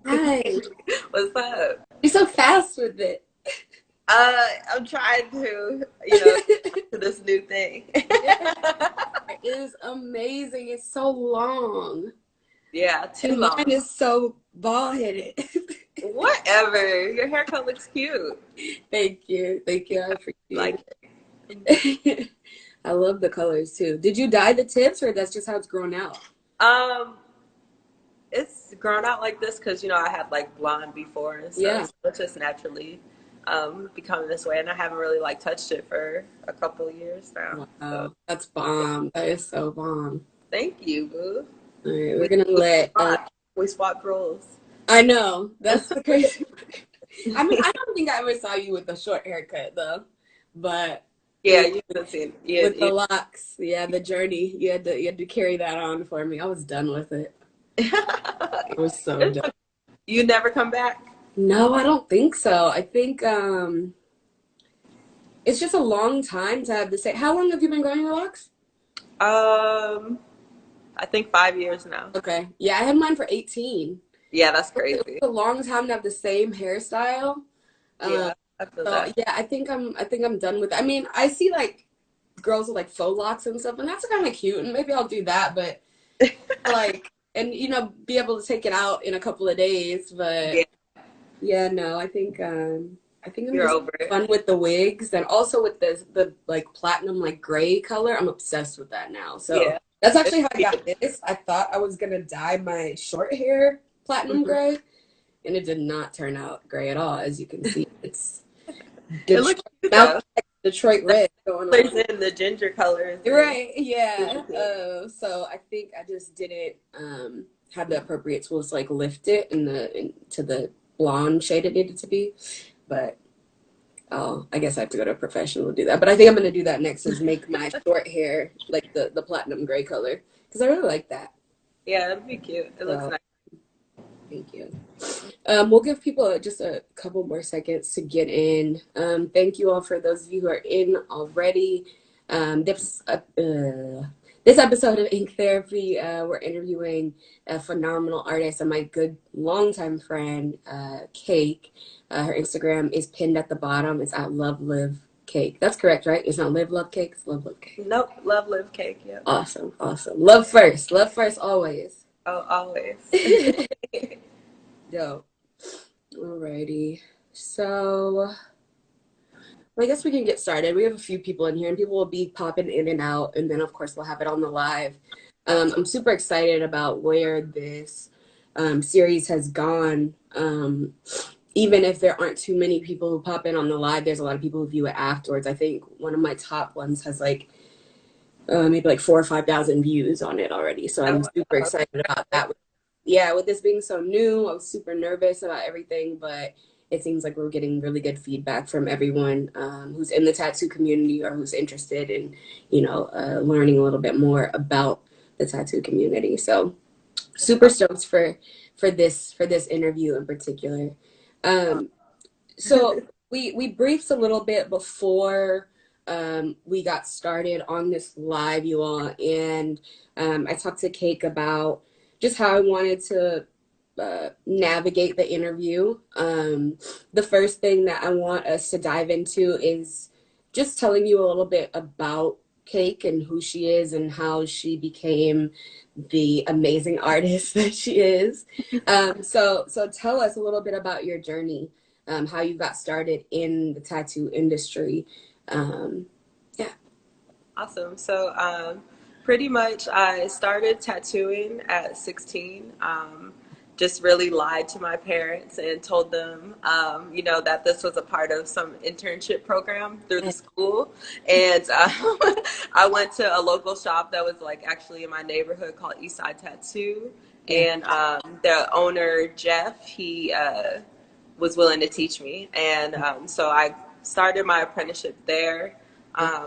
Hi. What's up? You're so fast with it. I'm trying to, to this new thing. Yeah, it is amazing. It's so long. Yeah, too And mine long. is so bald headed. Whatever. Your haircut looks cute. Thank you. Thank you. I appreciate Like it. it. I love the colors too. Did you dye the tips or that's just how it's grown out? Um, it's grown out like this because I had like blonde before and stuff, Yeah. so it's just naturally becoming this way, and I haven't really like touched it for a couple of years now. So Wow. That's bomb. That is so bomb. thank you, boo. All right. We're We gonna let swapped. We swapped roles. I know. That's the crazy part. I mean, I don't think I ever saw you with a short haircut though. But Yeah, yeah, you haven't seen. Yeah, with the locks, yeah, the journey. You had to carry that on for me. I was done with it. I was so done. You never come back? No, I don't think so. I think it's just a long time to have the same. How long have you been growing your locks? Um, I think 5 years now. Okay. Yeah, I had mine for 18. Yeah, that's It was crazy. a long time to have the same hairstyle. Um, Yeah, I feel so that. yeah, I think I'm done with it. I mean, I see like girls with like faux locks and stuff, and that's kind of cute, and maybe I'll do that, but like and be able to take it out in a couple of days, but Yeah, yeah, no, I think I'm you're just over it. fun with the wigs and also with the like platinum like gray color. I'm obsessed with that now. So Yeah. that's It's actually how I cute. got this. I thought I was gonna dye my short hair platinum Mhm. gray, and it did not turn out gray at all. As you can see, it's It Detroit looks cute Malcolm though. X, Detroit The red going on. colors in the ginger colors and Right, super yeah. cute. So I think I just didn't have the appropriate tools to like lift it to the blonde shade it needed to be. But oh, I guess I have to go to a professional to do that. But I think I'm gonna do that next is make my short hair like the platinum gray color because I really like that. Yeah, it'd be cute. It looks So nice. thank you. We'll give people just a couple more seconds to get in. Thank you all for those of you who are in already. This episode of Ink Therapy, we're interviewing a phenomenal artist and my good longtime friend, Cake. Her Instagram is pinned at the bottom. It's at Love Live Cake. That's correct, right? It's not Live Love Cake. It's Love Love Cake. Nope, love live cake. Yep. Awesome, awesome. Love first. Love first always. Oh, always. Dope. Alrighty. So I guess we can get started. We have a few people in here, and people will be popping in and out, and then of course we'll have it on the live. I'm super excited about where this series has gone. Even if there aren't too many people who pop in on the live, there's a lot of people who view it afterwards. I think one of my top ones has like maybe like 4 or 5 thousand views on it already. So Oh, I'm super wow. excited about that. Yeah, with this being so new, I was super nervous about everything, but it seems like we're getting really good feedback from everyone who's in the tattoo community or who's interested in, learning a little bit more about the tattoo community. So That's super stoked for this interview in particular. Um, so awesome. we briefed a little bit before we got started on this live, you all, and I talked to Cake about just how I wanted to navigate the interview. The first thing that I want us to dive into is just telling you a little bit about Cake and who she is and how she became the amazing artist that she is. So tell us a little bit about your journey, how you got started in the tattoo industry. Um, yeah. Awesome. So, pretty much, I started tattooing at 16. Just really lied to my parents and told them, that this was a part of some internship program through the school. And I went to a local shop that was like actually in my neighborhood called Eastside Tattoo. Yeah. And the owner, Jeff, he was willing to teach me. And so I started my apprenticeship there.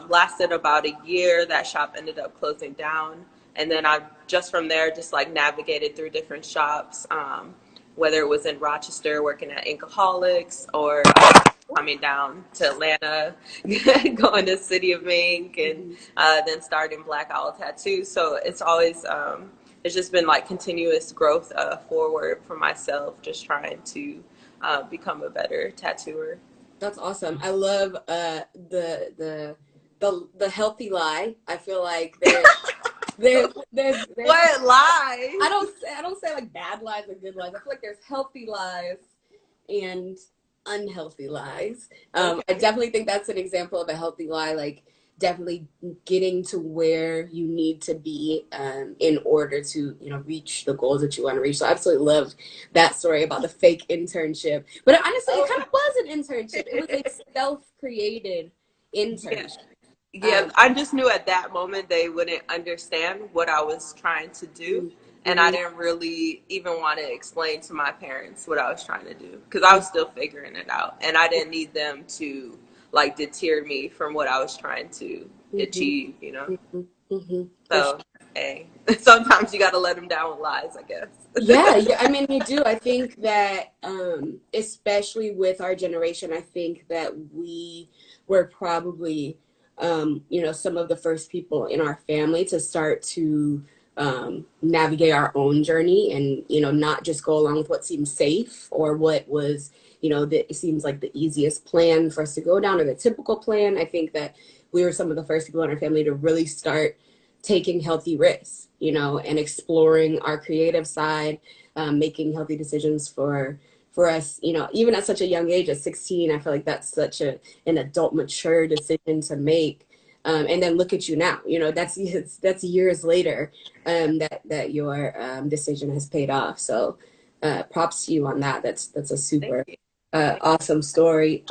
Lasted about a year. That shop ended up closing down. And then I just from there just like navigated through different shops, whether it was in Rochester working at Inkaholics or coming down to Atlanta, going to City of Mink, and Mhm. then starting Black Owl Tattoo. So it's always it's just been like continuous growth forward for myself, just trying to become a better tattooer. That's awesome. I love the healthy lie. I feel like there's What lies? I don't say like bad lies or good lies. I feel like there's healthy lies and unhealthy lies. I Okay. definitely think that's an example of a healthy lie, like definitely getting to where you need to be in order to, you know, reach the goals that you want to reach. So I absolutely love that story about the fake internship. But honestly, it kind Oh. of was an internship. It was a self-created Yeah. internship. Yeah, Um, I just knew at that moment they wouldn't understand what I was trying to do. And I mhm, didn't really even want to explain to my parents what I was trying to do because I was still figuring it out. And I didn't need them to like deter me from what I was trying to mhm, achieve, you know? for So, hey, sometimes you got to let them down with lies, I guess. Yeah, yeah, I mean, you do. I think that, especially with our generation, I think that we were probably, you know, some of the first people in our family to start to navigate our own journey and, you know, not just go along with what seemed safe or what was, you know, that it seems like the easiest plan for us to go down or the typical plan. I think that we were some of the first people in our family to really start taking healthy risks, you know, and exploring our creative side, making healthy decisions for us, you know, even at such a young age, at 16. I feel like that's such an adult, mature decision to make. And then look at you now, you know, that's years later that your decision has paid off. So props to you on that. That's a Thank super you. awesome story.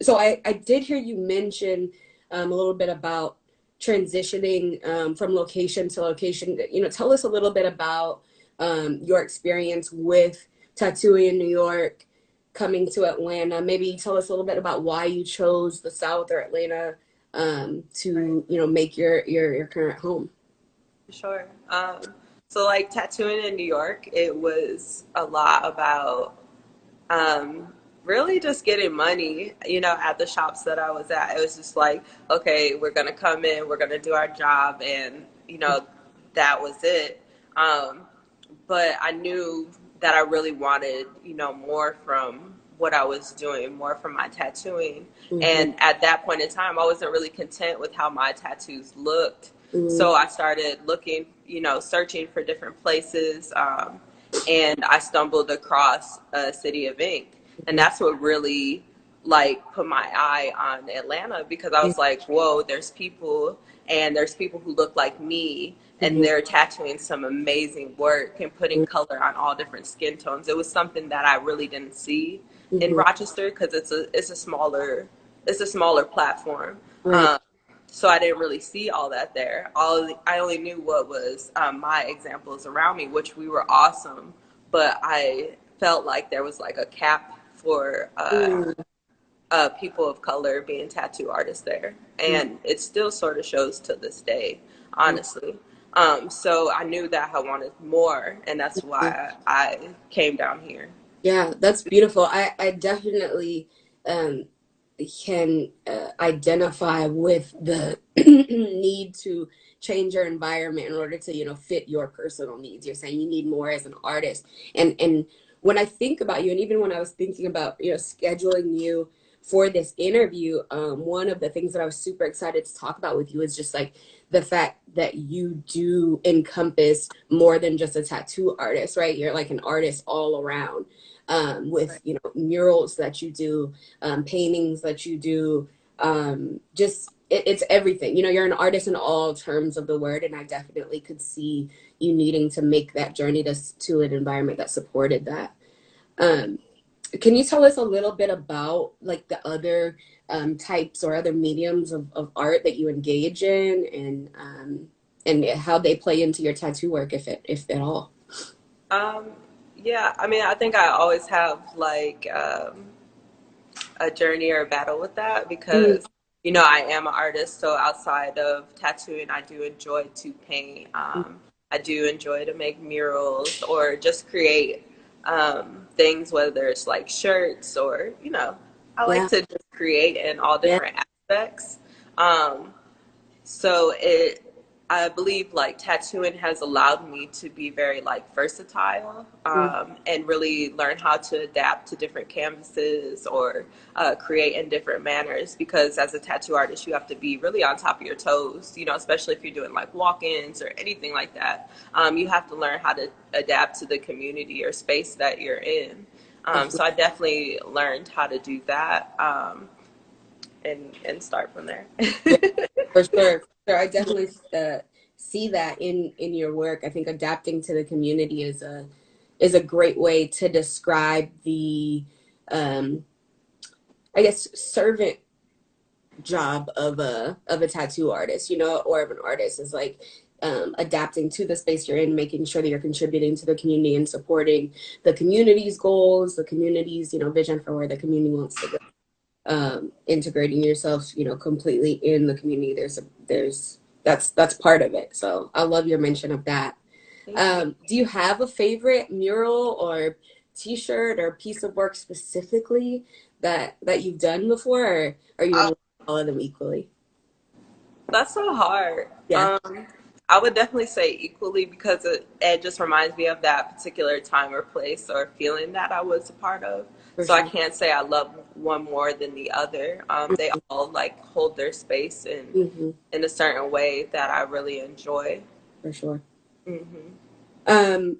So I did hear you mention a little bit about transitioning from location to location. You know, tell us a little bit about your experience with tattooing in New York, coming to Atlanta. Maybe tell us a little bit about why you chose the South or Atlanta Right. to, you know, make your current home. Sure. So like tattooing in New York, it was a lot about um, really just getting money, you know, at the shops that I was at. It was just like, okay, we're gonna come in, we're gonna do our job, and you know, that was it. Um, but I knew that I really wanted, you know, more from what I was doing, more from my tattooing. Mm-hmm. And at that point in time, I wasn't really content with how my tattoos looked. Mm-hmm. So I started looking, you know, searching for different places. And I stumbled across City of Ink. And that's what really like put my eye on Atlanta because I was like, whoa, there's people and there's people who look like me and Mm-hmm. they're tattooing some amazing work and putting color on all different skin tones. It was something that I really didn't see in Mm-hmm. Rochester because it's a smaller platform. Right. Um, so I didn't really see all that there. I only knew what was my examples around me, which we were awesome, but I felt like there was like a cap for Mm-hmm. people of color being tattoo artists there, and it still sort of shows to this day, honestly. So I knew that I wanted more, and that's why I came down here. Yeah, that's beautiful. I definitely um, can identify with the need to change your environment in order to, you know, fit your personal needs. You're saying you need more as an artist. And when I think about you, and even when I was thinking about, you know, scheduling you for this interview, one of the things that I was super excited to talk about with you is just like the fact that you do encompass more than just a tattoo artist, right? You're like an artist all around with, Right. you know, murals that you do, paintings that you do, just it's everything. You know, you're an artist in all terms of the word, and I definitely could see you needing to make that journey to an environment that supported that. Um, can you tell us a little bit about like the other types or other mediums of art that you engage in and how they play into your tattoo work, if at all? Um, yeah, I mean, I think I always have like a journey or a battle with that Mm, because you know I am an artist. So outside of tattooing, I do enjoy to paint. I do enjoy to make murals or just create things, whether it's like shirts or you know, I like yeah, to just create in all yeah. different aspects. Um, so it I believe like tattooing has allowed me to be very like versatile, and really learn how to adapt to different canvases or create in different manners. Because as a tattoo artist, you have to be really on top of your toes, you know, especially if you're doing like walk-ins or anything like that. You have to learn how to adapt to the community or space that you're in. So I definitely learned how to do that, and start from there. Yeah, for sure. For sure. I definitely see that in your work. I think adapting to the community is a great way to describe the um, I guess servant job of a tattoo artist, you know, or of an artist is like adapting to the space you're in, making sure that you're contributing to the community and supporting the community's goals, the community's, you know, vision for where the community wants to go. Integrating yourself, you know, completely in the community. There's that's part of it. So I love your mention of that. Thank you. Do you have a favorite mural or T-shirt or piece of work specifically that you've done before, or are you in Uh, love with all of them equally? that's so hard. Yeah, I would definitely say equally because it just reminds me of that particular time or place or feeling that I was a part of. for So I sure. can't say I love one more than the other. They all like hold their space Hmm. in a certain way that I really enjoy. For sure. Hmm. Um,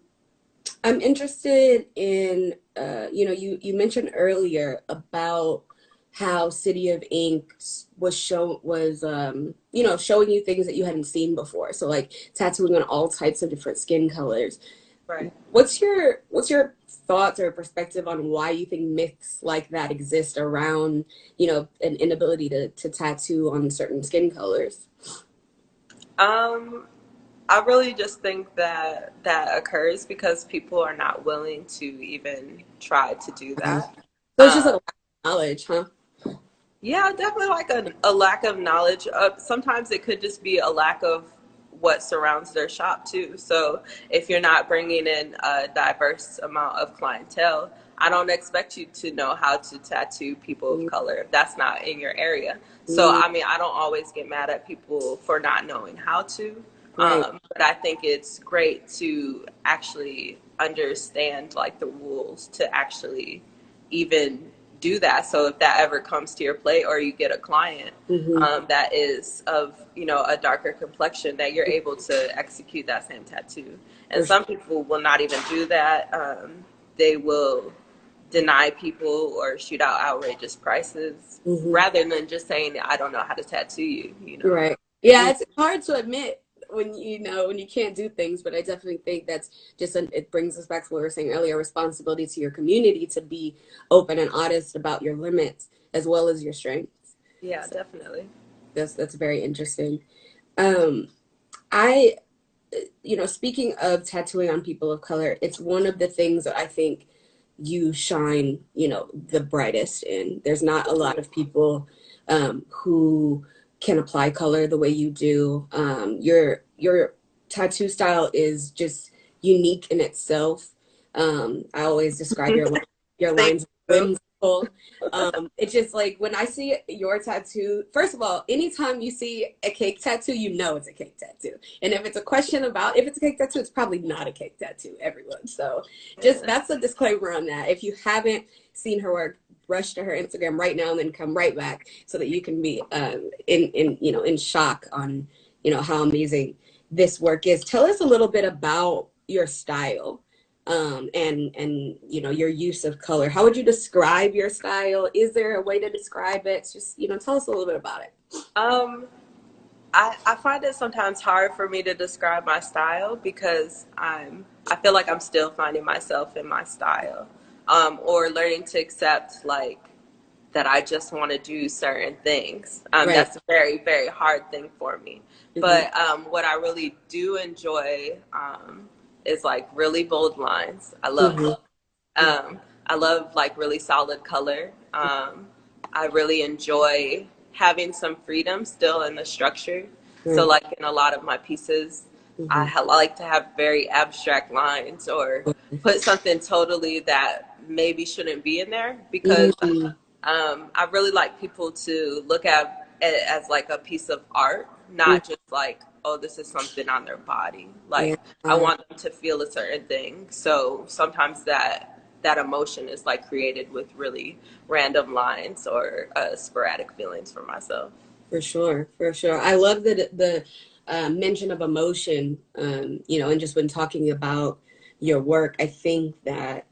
I'm interested in, you know, you mentioned earlier about how City of Ink was you know, showing you things that you hadn't seen before. So like tattooing on all types of different skin colors. Right. What's your thoughts or perspective on why you think myths like that exist around, you know, an inability to tattoo on certain skin colors? Um, I really just think that that occurs because people are not willing to even try to do Uh, that. so it's just a Um, lack of knowledge, huh? Yeah, definitely like a lack of knowledge. Sometimes it could just be a lack of what surrounds their shop too. So if you're not bringing in a diverse amount of clientele, I don't expect you to know how to tattoo people of color if that's not in your area. So Mm, I mean, I don't always get mad at people for not knowing how to, right. but I think it's great to actually understand like the rules to actually even do that. So if that ever comes to your plate or you get a client Hmm. that is of, you know, a darker complexion, that you're able to execute that same tattoo. And For sure. some people will not even do that. They will deny people or shoot out outrageous prices Hmm. rather than just saying, I don't know how to tattoo you, you know. Right. Yeah, it's hard to admit when you know when you can't do things, but I definitely think that's it brings us back to what we were saying earlier, responsibility to your community to be open and honest about your limits as well as your strengths. Yeah, So definitely. that's very interesting. Um, I you know, speaking of tattooing on people of color, it's one of the things that I think you shine, you know, the brightest in. There's not a lot of people who can apply color the way you do. Your tattoo style is just unique in itself. I always describe your Thank lines as you. whimsical. It's just like when I see your tattoo, first of all, anytime you see a cake tattoo, you know it's a cake tattoo. And if it's a question about if it's a cake tattoo, it's probably not a cake tattoo, everyone. So just Yeah. that's a disclaimer on that. If you haven't seen her work, rush to her Instagram right now and then come right back so that you can be in you know in shock on you know how amazing this work is. Tell us a little bit about your style and you know your use of color. How would you describe your style? Is there a way to describe it? Just you know, tell us a little bit about it. Um, I find it sometimes hard for me to describe my style because I feel like I'm still finding myself in my style, or learning to accept like that I just want to do certain things. Right. That's a very, very hard thing for me. Hmm. But what I really do enjoy is like really bold lines. Hmm. Um, I love like really solid color. I really enjoy having some freedom still in the structure. So Right. like in a lot of my pieces, Hmm. like to have very abstract lines or put something totally that maybe shouldn't be in there because Hmm. I really like people to look at it as like a piece of art, Hmm. not just like, oh, this is something on their body. Yeah. Like I want them to feel a certain thing. So sometimes that emotion is like created with really random lines or sporadic feelings for myself. For sure, for sure. I love the mention of emotion, and just when talking about your work, I think that,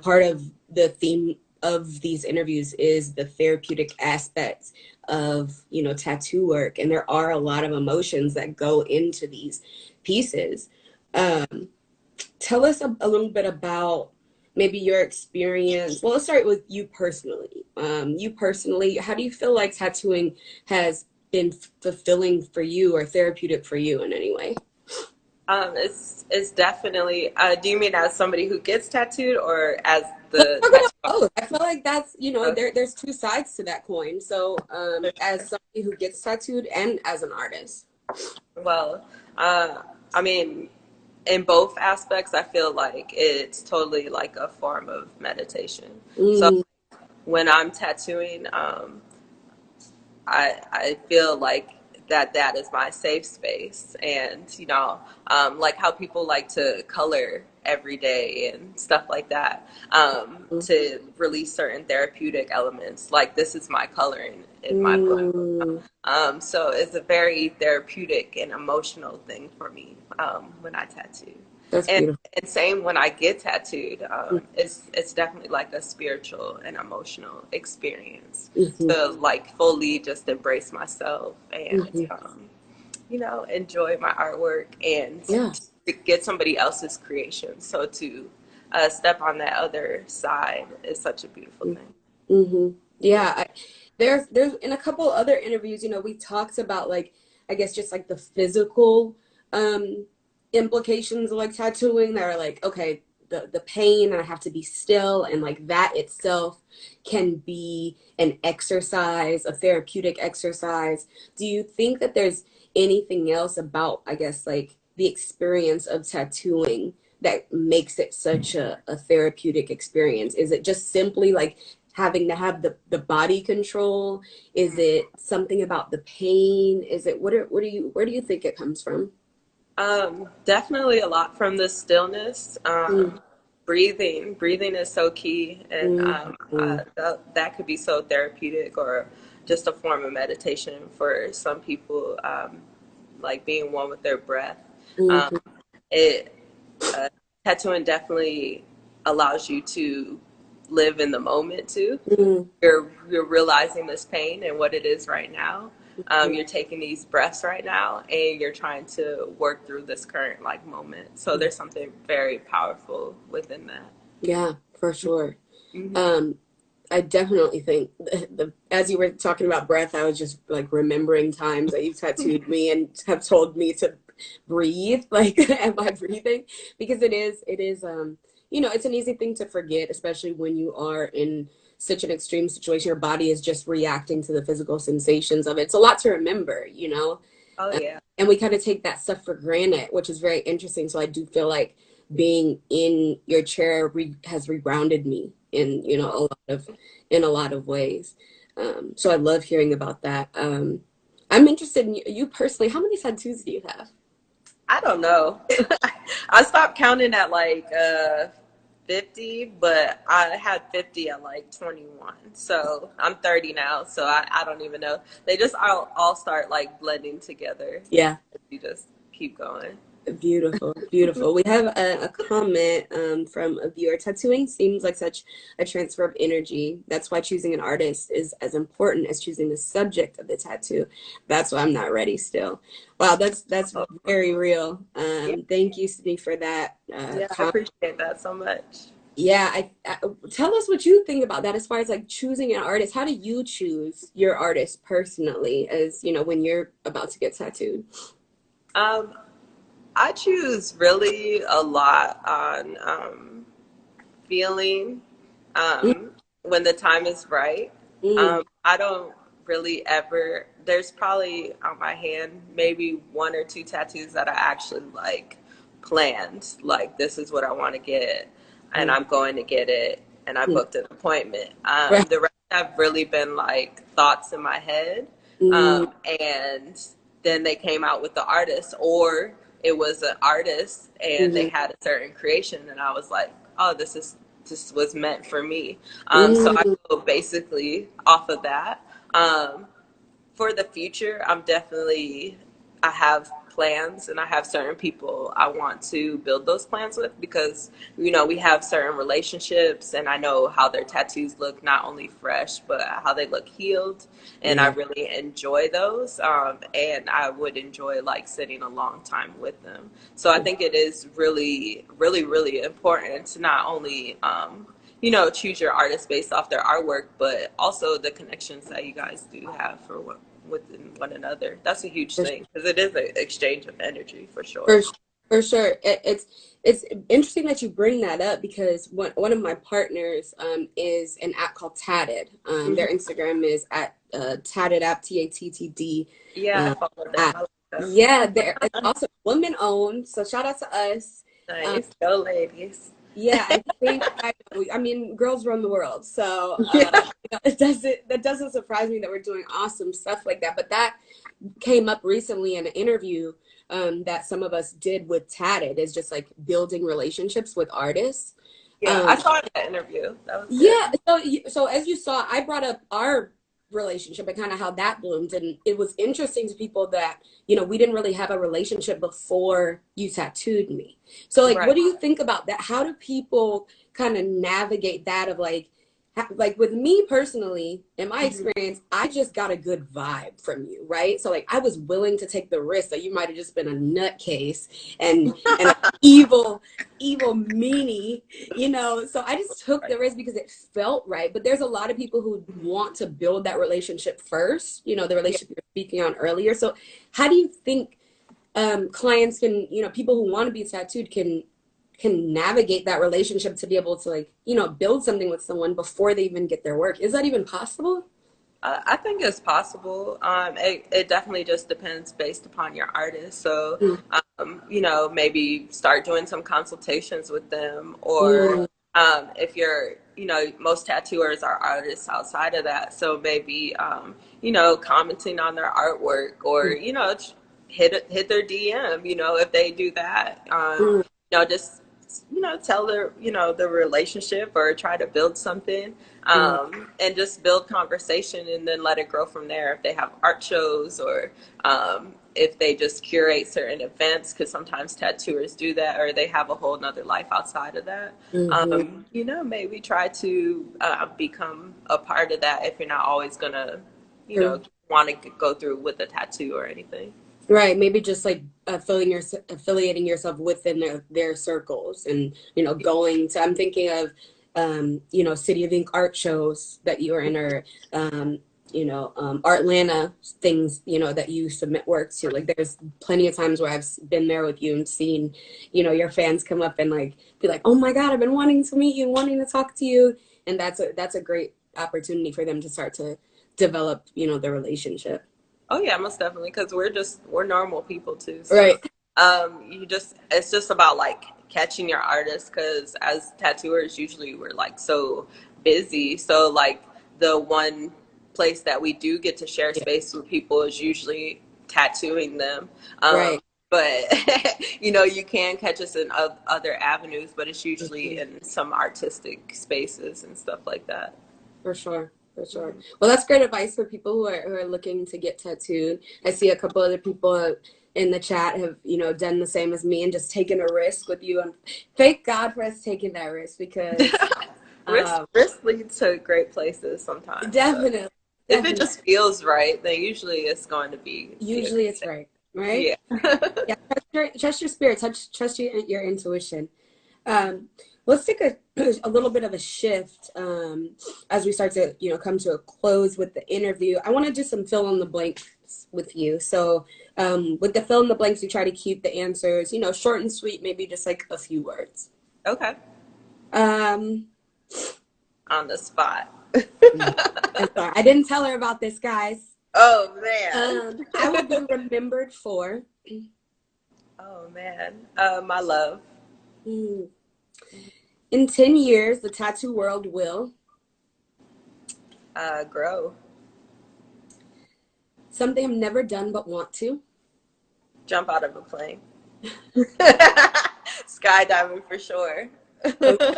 part of the theme of these interviews is the therapeutic aspects of, tattoo work. And there are a lot of emotions that go into these pieces. Um, Tell us a little bit about maybe your experience. Well, let's start with you personally. You personally, how do you feel like tattooing has been fulfilling for you or therapeutic for you in any way? It's definitely. Do you mean as somebody who gets tattooed or as Let's the talk about tattoo both. I feel like that's, artist? there's two sides to that coin. So, as somebody who gets tattooed and as an artist. Well, I mean, in both aspects, I feel like it's totally like a form of meditation. So Mm, when I'm tattooing, I feel like that is my safe space, and like how people like to color every day and stuff like that, to release certain therapeutic elements. Like this is my coloring in my book. mm, So it's a very therapeutic and emotional thing for me, when I tattoo. that's And, beautiful. and same when I get tattooed, it's definitely like a spiritual and emotional experience Mm-hmm, to like fully just embrace myself and hmm. enjoy my artwork and Yeah. to get somebody else's creation. So to step on that other side is such a beautiful thing. Mm-hmm. Yeah, there's in a couple other interviews, we talked about like I guess just like the physical um implications of like tattooing that are like okay, the pain and I have to be still and like that itself can be an exercise, a therapeutic exercise. Do you think that there's anything else about I guess like the experience of tattooing that makes it such a therapeutic experience? Is it just simply like having to have the body control? Is it something about the pain? Is it what do you where do you think it comes from? Definitely a lot from the stillness. Mm, Breathing is so key, and mm, mm, that could be so therapeutic or just a form of meditation for some people, like being one with their breath. Um, mm, it uh, Tattooing definitely allows you to live in the moment too. mm, You're realizing this pain and what it is right now. You're taking these breaths right now, and you're trying to work through this current like moment. So mm. there's something very powerful within that. Yeah, for sure. Hmm. Um, I definitely think as you were talking about breath, I was just like remembering times that you've tattooed me and have told me to breathe. Like, am I breathing? Because it's an easy thing to forget, especially when you are in such an extreme situation. Your body is just reacting to the physical sensations of it. It's a lot to remember. Oh Uh, yeah. and we kind of take that stuff for granted, which is very interesting. So I do feel like being in your chair has regrounded me in a lot of ways. So I love hearing about that. I'm interested in you personally. How many tattoos do you have? I don't know. I stopped counting at like 50, but I had 50 at like 21. So I'm 30 now, so I don't even know. They just all start like blending together. Yeah. You just keep going. Beautiful, beautiful. We have a comment from a viewer. Tattooing seems like such a transfer of energy. That's why choosing an artist is as important as choosing the subject of the tattoo. That's why I'm not ready still. Wow, that's Oh, very real. yeah, Thank you, Sydney, for that yeah, I comment. appreciate that so much. Yeah, tell us what you think about that as far as like choosing an artist. How do you choose your artist personally, as when you're about to get tattooed? Um, I choose really a lot on feeling, when the time is right. Mm-hmm. I don't really ever, there's probably on my hand maybe one or two tattoos that I actually like planned. Like, this is what I want to get, and I'm going to get it, and I booked an appointment. Right. The rest have really been like thoughts in my head. Mm-hmm. And then they came out with the artist, or it was an artist and they Mm-hmm. had a certain creation, and I was like, oh, this was meant for me. So I Mm-hmm. go basically off of that. Um, for the future, I have plans and I have certain people I want to build those plans with, because, we have certain relationships and I know how their tattoos look, not only fresh, but how they look healed. And I Yeah. really enjoy those. And I would enjoy like sitting a long time with them. So I think it is really, really, really important to not only, choose your artist based off their artwork, but also the connections that you guys do have within one another. That's a huge For thing because it is an exchange of energy for For sure. for sure, it's interesting that you bring that up because one of my partners is an app called Tatted. Their Hmm. Instagram is at Tatted app, TATTD Yeah, I follow them. app. I like them. Yeah, it's also woman owned. So shout out to us. Um, Nice, go ladies. yeah, I think I mean girls run the world. So Yeah. that doesn't surprise me that we're doing awesome stuff like that. But that came up recently in an interview that some of us did with Tatted is just like building relationships with artists. Yeah, Um, I saw that interview. That was good. yeah, so as you saw, I brought up our relationship and kind of how that bloomed, and it was interesting to people that we didn't really have a relationship before you tattooed me. So like, Right. what do you think about that? How do people kind of navigate that of like like with me personally, in my Mhm. experience, I just got a good vibe from you, right? So like I was willing to take the risk that you might have just been a nutcase and an evil meanie, so I just took Right. the risk because it felt right. But there's a lot of people who want to build that relationship first, the Yeah. relationship you're speaking on earlier. So how do you think clients can, people who want to be tattooed can navigate that relationship to be able to like, build something with someone before they even get their work? Is that even possible? I think it's possible. It definitely just depends based upon your artist. So, Mm, maybe start doing some consultations with them, or mm, if you're, most tattooers are artists outside of that. So maybe, commenting on their artwork, or, mm, hit their DM, if they do that. mm, Just, tell their, the relationship, or try to build something, mm. and just build conversation and then let it grow from there. If they have art shows, or if they just curate certain events, because sometimes tattooers do that, or they have a whole nother life outside of that. Mhm. Maybe try to become a part of that if you're not always gonna, True. want to go through with a tattoo or anything. Right, maybe just like affiliating yourself within their circles, and going to. I'm thinking of City of Ink art shows that you are in, or Artlanta things that you submit work to. Like there's plenty of times where I've been there with you and seen your fans come up and like be like, oh my God, I've been wanting to meet you, wanting to talk to you, and that's a great opportunity for them to start to develop the relationship. Oh yeah, most definitely. Because we're normal people too. So, Right. it's just about like catching your artist. Because as tattooers, usually we're like so busy. So like the one place that we do get to share Yeah. space with people is usually tattooing them. Right. But you can catch us in other avenues, but it's usually Mhm. in some artistic spaces and stuff like that. For sure. For sure. Mhm. Well, that's great advice for people who are looking to get tattooed. I see a couple other people in the chat have, done the same as me and just taken a risk with you. And thank God for us taking that risk because risk um, risk leads to great places sometimes. So definitely, if it definitely, just feels right, then usually it's going to be a usually good it's thing. right. Right? Yeah. Yeah. Trust your spirit. Trust your intuition. Um, let's take a little bit of a shift as we start to come to a close with the interview. I want to do some fill in the blanks with you. So with the fill in the blanks, we try to keep the answers short and sweet, maybe just like a few words. Okay. Um, On the spot. I'm sorry, I didn't tell her about this, guys. Oh man. I will be remembered for Oh man. My love. mm, in 10 years, the tattoo world will Grow. something I've never done but want to. Jump out of a plane. Skydiving for sure. Okay.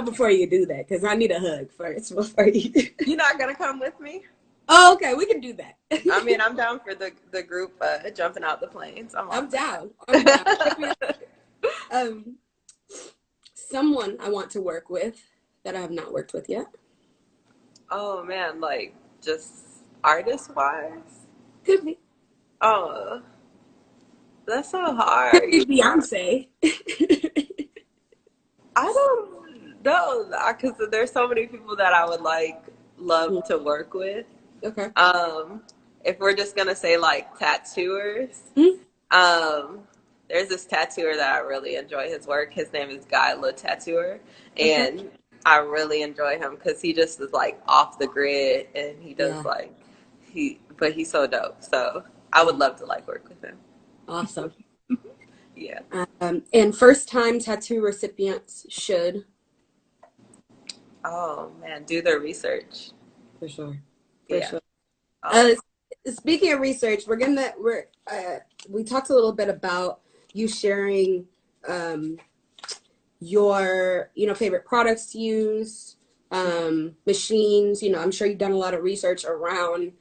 Before you do that, because I need a hug first before you. You're not gonna come with me? Oh, okay, we can do that. I mean, I'm down for the group jumping out the planes. I'm all I'm for down. I'm down. Um, someone I want to work with that I have not worked with yet. Oh man, like just artist wise. Could be. Oh, that's so Could hard. be Beyonce. I don't know because there's so many people that I would like love to work with. Okay. If we're just gonna say like tattooers, Hmm? um, there's this tattooer that I really enjoy his work. His name is Guy Le Tattooer, Okay. and I really enjoy him because he just is like off the grid and he does Yeah. like but he's so dope. So I would love to like work with him. Awesome. Yeah. And first time tattoo recipients should. Oh man, do their research. For sure. For Yeah. sure. Oh, Speaking of research, we talked a little bit about you sharing your favorite products to use, machines. I'm sure you've done a lot of research around,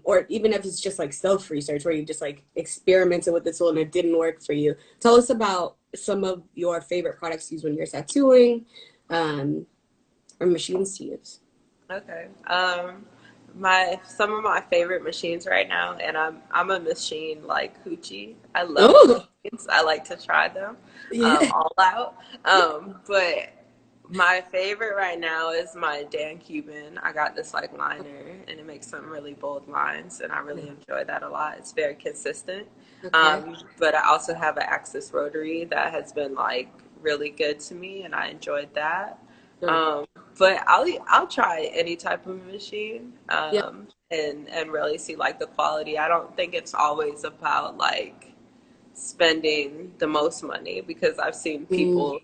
or even if it's just like self research where you just like experimented with the tool and it didn't work for you. Tell us about some of your favorite products to use when you're tattooing, or machines to use. okay. Some of my favorite machines right now, and I'm a machine like hoochie. I love Oh, machines. I like to try them yeah. all out. But my favorite right now is my Dan Cuban. I got this like liner, and it makes some really bold lines, and I really enjoy that a lot. It's very consistent. Okay. But I also have an Axis Rotary that has been like really good to me, and I enjoyed that. Sure. Um, but I'll try any type of machine, Yeah. and really see like the quality. I don't think it's always about like spending the most money because I've seen Mm. people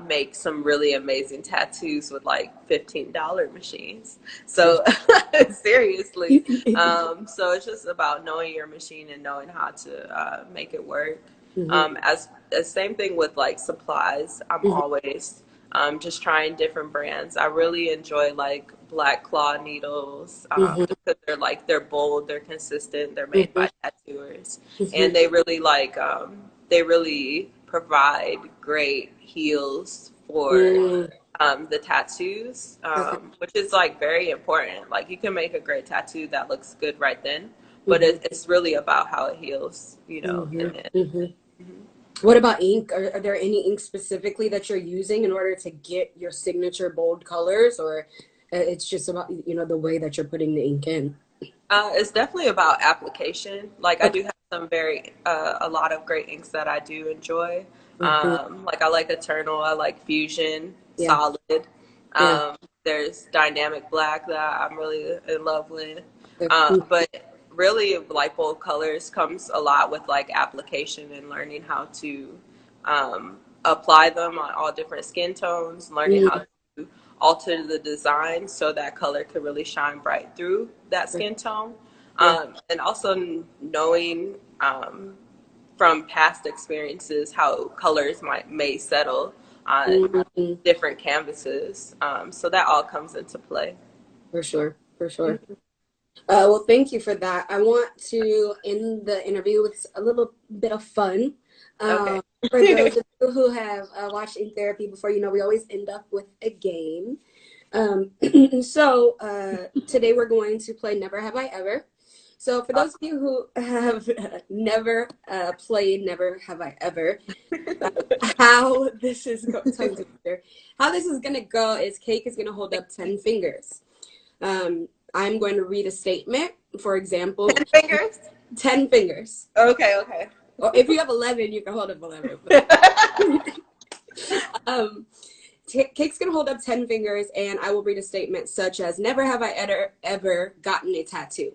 make some really amazing tattoos with like $15 machines. So seriously, so it's just about knowing your machine and knowing how to make it work. Mhm. As the same thing with like supplies, I'm Mhm. always just trying different brands. I really enjoy like Black Claw needles Mhm. because they're bold, they're consistent, they're made Mhm. by tattooers, and Mhm. they really provide great heals for Mm. the tattoos, Okay. which is like very important. Like you can make a great tattoo that looks good right then, but Mhm. it's really about how it heals, in Mhm. the end. Mhm. Mhm. What about ink? Are there any ink specifically that you're using in order to get your signature bold colors, or it's just about the way that you're putting the ink in? It's definitely about application. Like I Okay. do have a lot of great inks that I do enjoy. Mhm. Like I like Eternal, I like Fusion, Yeah. Solid. Yeah. There's Dynamic Black that I'm really in love with. Okay. But really, like bold colors comes a lot with like application and learning how to apply them on all different skin tones, learning how Mm. to alter the design so that color could really shine bright through that skin tone. Yeah. And also knowing from past experiences how colors may settle on Mhm. different canvases. So that all comes into play. For sure. For sure. Mhm. Well, thank you for that. I want to end the interview with a little bit of fun. Okay. For those of you who have watched Ink Therapy before, we always end up with a game. Um, so today we're going to play Never Have I Ever. So for those of you who have never played Never Have I Ever, uh, how this is tongue twister. How this is gonna go is Cake is gonna hold up 10 fingers. I'm going to read a statement. For example, 10 fingers? 10 fingers. Okay, okay. Or if you have 11, you can hold up 11. um, Cake's going to hold up 10 fingers, and I will read a statement such as, never have I ever gotten a tattoo.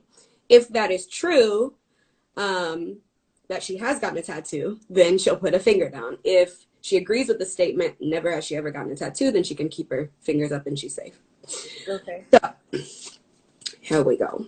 If that is true, that she has gotten a tattoo, then she'll put a finger down. If she agrees with the statement, never has she ever gotten a tattoo, then she can keep her fingers up and she's safe. Okay. So, here we go.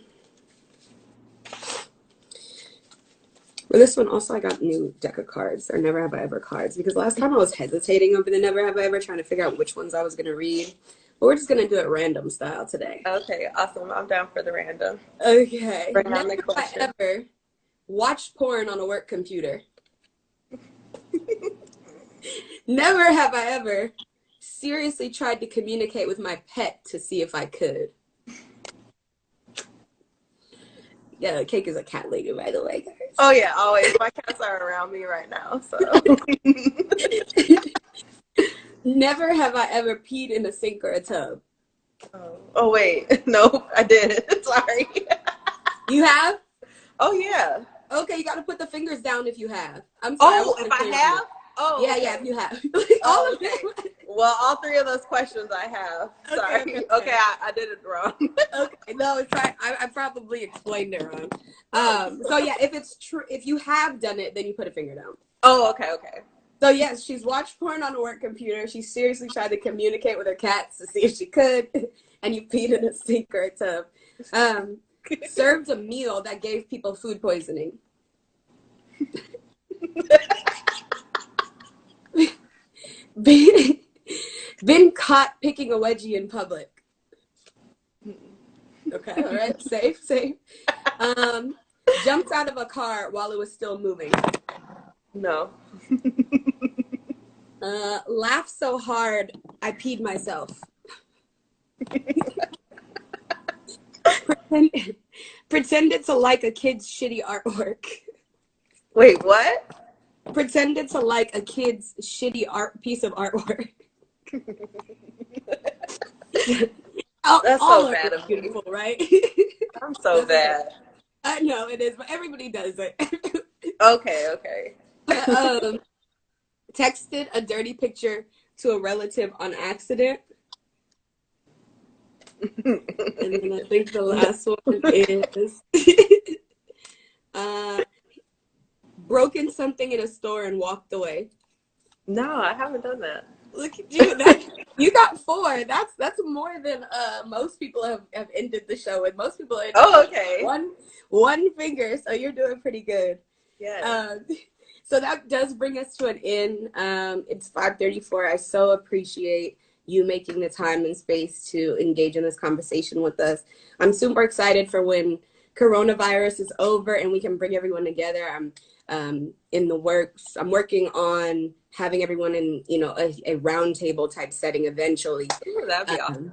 With this one also I got new deck of cards, or Never Have I Ever cards, because last time I was hesitating over the Never Have I Ever, trying to figure out which ones I was going to read. But we're just going to do it random style today. Okay, awesome. I'm down for the random. Okay. Bring on Never the have I question. ever watched porn on a work computer. Never have I ever seriously tried to communicate with my pet to see if I could. Yeah, Cake is a cat lady, by the way, guys. Oh yeah, always. My cats are around me right now, so. Never have I ever peed in a sink or a tub. Oh wait, no, I didn't. Sorry. You have? Oh yeah. Okay, you got to put the fingers down if you have. I'm sorry. Oh, if I have? Oh, yeah, okay. yeah, if you have. Oh, okay. Well, all three of those questions I have. Sorry. Okay, I did it wrong. Okay, no, it's fine. I probably explained it wrong. So yeah, if it's true, if you have done it, then you put a finger down. Oh, okay, okay. So yes, she's watched porn on a work computer. She seriously tried to communicate with her cats to see if she could, and you peed in a sink or a tub. Served a meal that gave people food poisoning. Been caught picking a wedgie in public. Okay, all right, safe. Jumped out of a car while it was still moving. No. Laughed so hard I peed myself. Pretended to like a kid's shitty artwork. Wait, what? Pretended to like a kid's shitty piece of artwork. That's all so bad of me. Beautiful, right? I'm so bad. I know it is, but everybody does it. Okay. Texted a dirty picture to a relative on accident. And then I think the last one is broken something in a store and walked away. No, I haven't done that. Look at you. You got 4. That's more than most people have ended the show with. Most people ended okay. One finger, so you're doing pretty good. Yeah. So that does bring us to an end. It's 5:34. I so appreciate you making the time and space to engage in this conversation with us. I'm super excited for when coronavirus is over and we can bring everyone together. I'm in the works. I'm working on having everyone in, a roundtable type setting eventually. Ooh, that'd be awesome.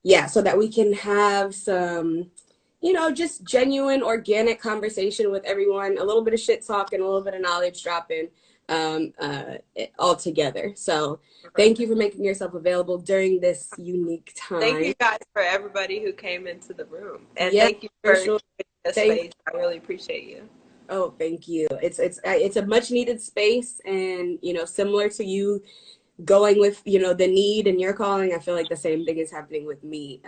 Yeah, so that we can have some, just genuine, organic conversation with everyone, a little bit of shit talk and a little bit of knowledge dropping all together. So thank you for making yourself available during this unique time. Thank you guys for everybody who came into the room. And yeah, thank you for the space. I really appreciate you. Oh, thank you. It's a much needed space, and similar to you going with the need and your calling, I feel like the same thing is happening with me.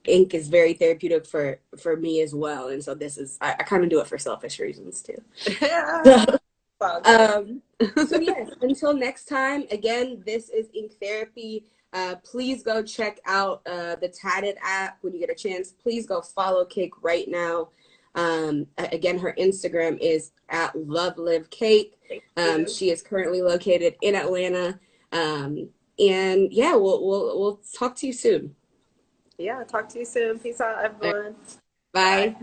Ink is very therapeutic for me as well, and so this is I kind of do it for selfish reasons too. So yes, until next time, again, this is Ink Therapy. Please go check out the Tatted app when you get a chance. Please go follow Cake right now. Again, her Instagram is at LoveLiveCake. She is currently located in Atlanta. And yeah, we'll talk to you soon. Yeah, talk to you soon. Peace out, everyone. Bye.